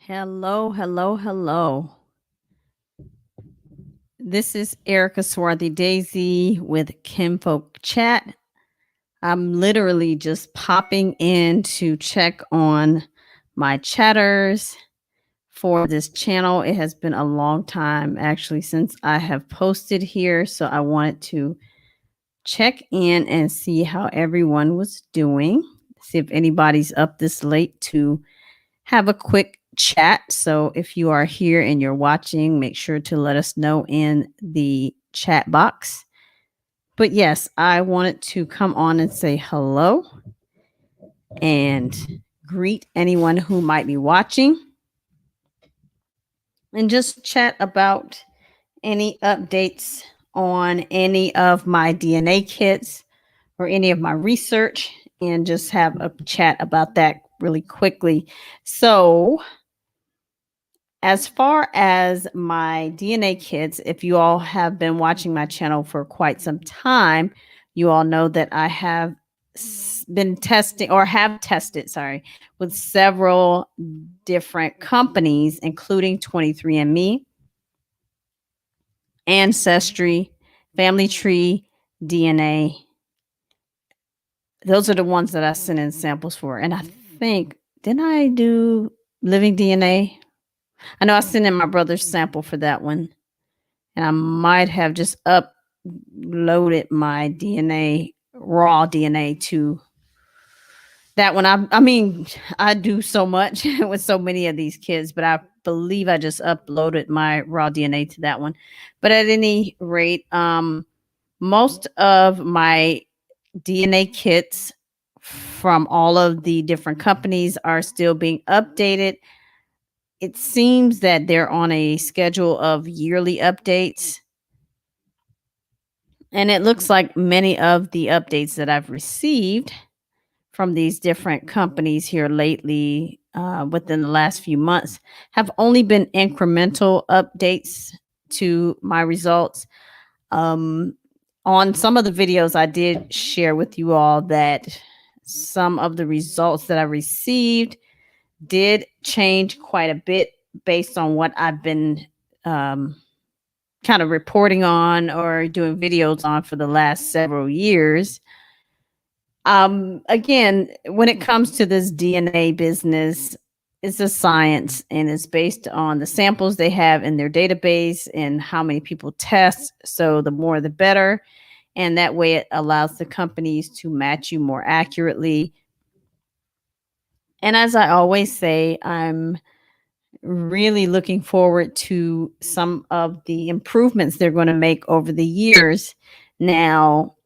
Hello, hello, hello. This is Erica Swarthy Daisy with Kinfolk Chat. I'm literally just popping in to check on my chatters for this channel. It has been a long time actually since I have posted here, so I wanted to check in and see how everyone was doing. See if anybody's up this late to have a quick chat. So if you are here and you're watching, make sure to let us know in the chat box. But yes, I wanted to come on and say hello and greet anyone who might be watching and just chat about any updates on any of my DNA kits or any of my research and just have a chat about that really quickly. So, as far as my DNA kits, if you all have been watching my channel for quite some time, you all know that I have been testing or have tested, sorry, with several different companies, including 23andMe, Ancestry, Family Tree, DNA. Those are the ones that I sent in samples for. And I think, didn't I do living DNA? I know I sent in my brother's sample for that one. And I might have just uploaded my DNA, raw DNA to that one. I mean, I do so much with so many of these kids, but I believe I just uploaded my raw DNA to that one. But at any rate, most of my DNA kits from all of the different companies are still being updated. It seems that they're on a schedule of yearly updates. And it looks like many of the updates that I've received from these different companies here lately, within the last few months, have only been incremental updates to my results. Um, on some of the videos, I did share with you all that some of the results that I received did change quite a bit based on what I've been um, kind of reporting on or doing videos on for the last several years. Again, when it comes to this DNA business, it's a science and it's based on the samples they have in their database and how many people test. So the more the better. And that way it allows the companies to match you more accurately. And as I always say, I'm really looking forward to some of the improvements they're going to make over the years. Now,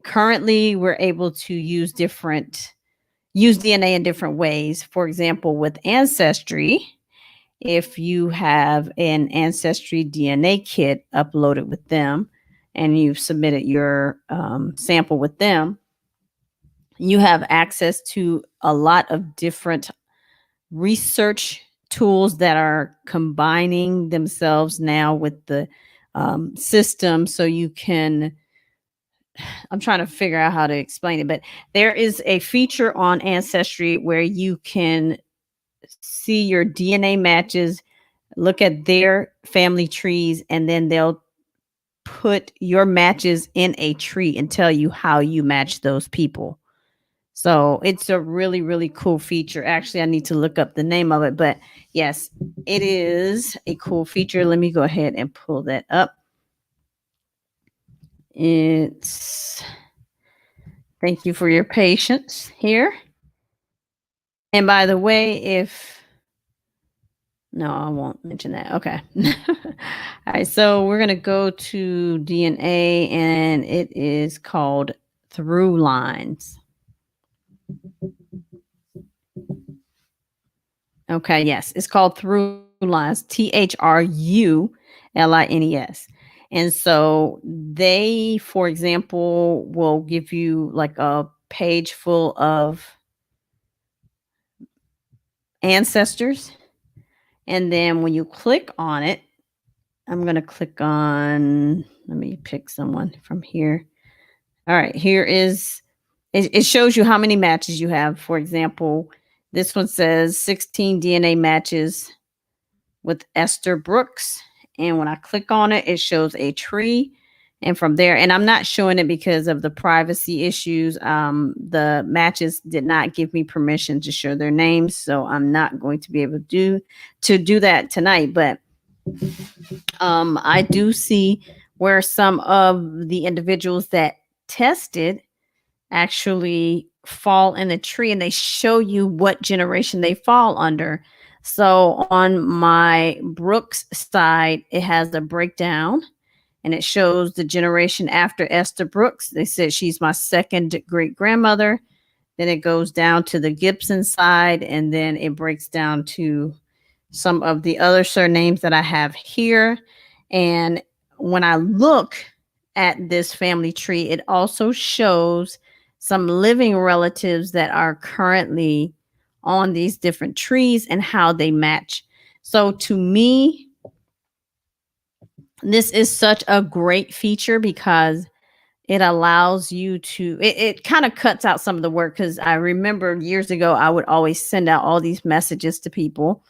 currently we're able to use DNA in different ways. For example, with Ancestry, if you have an Ancestry DNA kit uploaded with them and you've submitted your sample with them, you have access to a lot of different research tools that are combining themselves now with the system. So you can, I'm trying to figure out how to explain it, but there is a feature on Ancestry where you can see your DNA matches, look at their family trees, and then they'll put your matches in a tree and tell you how you match those people. So it's a really, really cool feature. Actually, I need to look up the name of it, but yes, it is a cool feature. Let me go ahead and pull that up. It's, thank you for your patience here. And by the way, no, I won't mention that. Okay. All right. So we're going to go to DNA and it is called ThruLines. Okay. Yes. It's called ThruLines, ThruLines. And so they, for example, will give you like a page full of ancestors. And then when you click on it, I'm going to click on, let me pick someone from here. All right, here is, it shows you how many matches you have. For example, This one says 16 DNA matches with Esther Brooks. And when I click on it, it shows a tree. And from there, and I'm not showing it because of the privacy issues. The matches did not give me permission to show their names, so I'm not going to be able to do that tonight. But I do see where some of the individuals that tested actually fall in the tree, and they show you what generation they fall under. So on my Brooks side, it has a breakdown and it shows the generation after Esther Brooks. They said she's my second great grandmother. Then it goes down to the Gibson side, and then it breaks down to some of the other surnames that I have here. And when I look at this family tree, it also shows some living relatives that are currently on these different trees and how they match. So to me, this is such a great feature because it allows you to, it kind of cuts out some of the work. Because I remember years ago, I would always send out all these messages to people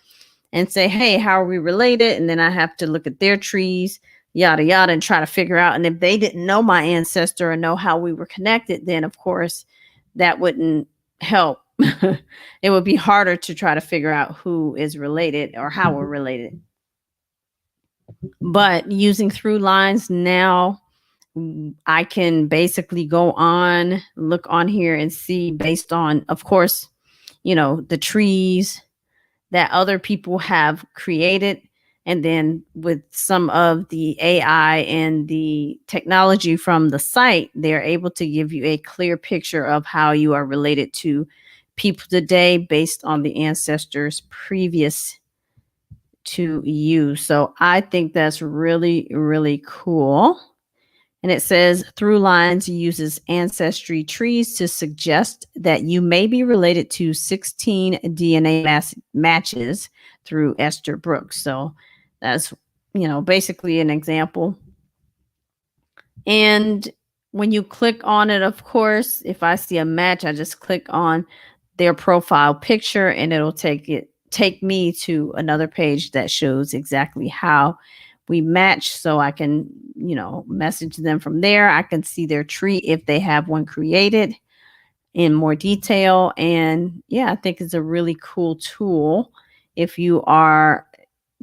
and say, hey, how are we related? And then I have to look at their trees, yada, yada, and try to figure out. And if they didn't know my ancestor or know how we were connected, then of course that wouldn't help. It would be harder to try to figure out who is related or how we're related. But using ThruLines now, I can basically go on, look on here and see based on, of course, the trees that other people have created. And then with some of the AI and the technology from the site, they're able to give you a clear picture of how you are related to people today based on the ancestors previous to you. So I think that's really, really cool. And it says ThruLines uses ancestry trees to suggest that you may be related to 16 DNA matches through Esther Brooks. So that's, basically an example. And when you click on it, of course, if I see a match, I just click on their profile picture and it'll take me to another page that shows exactly how we match. So I can, message them from there. I can see their tree if they have one created in more detail. And yeah, I think it's a really cool tool if you are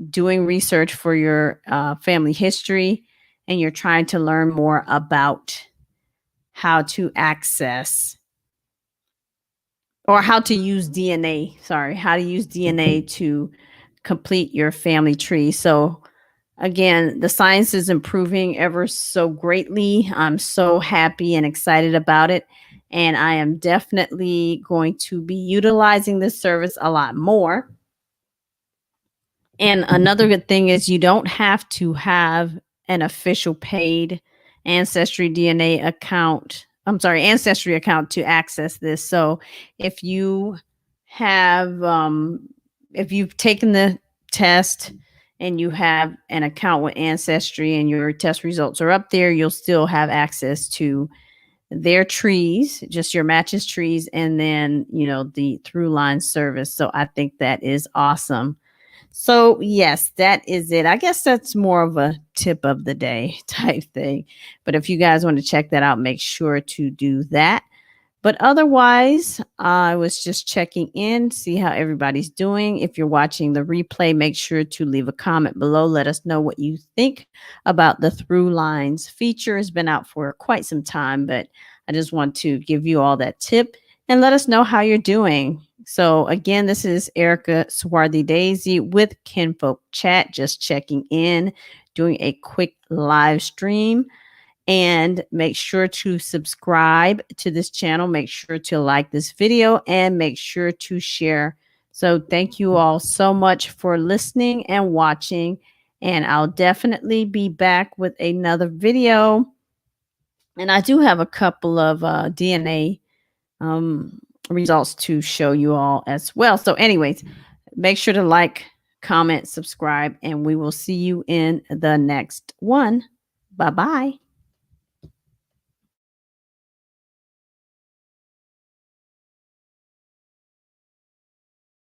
doing research for your family history and you're trying to learn more about how to access or how to use DNA, how to use DNA to complete your family tree. So again, the science is improving ever so greatly. I'm so happy and excited about it. And I am definitely going to be utilizing this service a lot more. And another good thing is you don't have to have an official paid Ancestry DNA account. Ancestry account to access this. So if you have, if you've taken the test and you have an account with Ancestry and your test results are up there, you'll still have access to their trees, just your matches trees, and then, the ThruLines service. So I think that is awesome. So yes, that is it. I guess that's more of a tip of the day type thing. But if you guys want to check that out, make sure to do that. But otherwise, I was just checking in, see how everybody's doing. If you're watching the replay, make sure to leave a comment below. Let us know what you think about the ThruLines feature. It's been out for quite some time, but I just want to give you all that tip and let us know how you're doing. So again, this is Erica Swarthy Daisy with Kinfolk Chat, just checking in, doing a quick live stream. And make sure to subscribe to this channel. Make sure to like this video and make sure to share. So thank you all so much for listening and watching. And I'll definitely be back with another video. And I do have a couple of DNA results to show you all as well. So anyways, make sure to like, comment, subscribe, and we will see you in the next one. Bye-bye.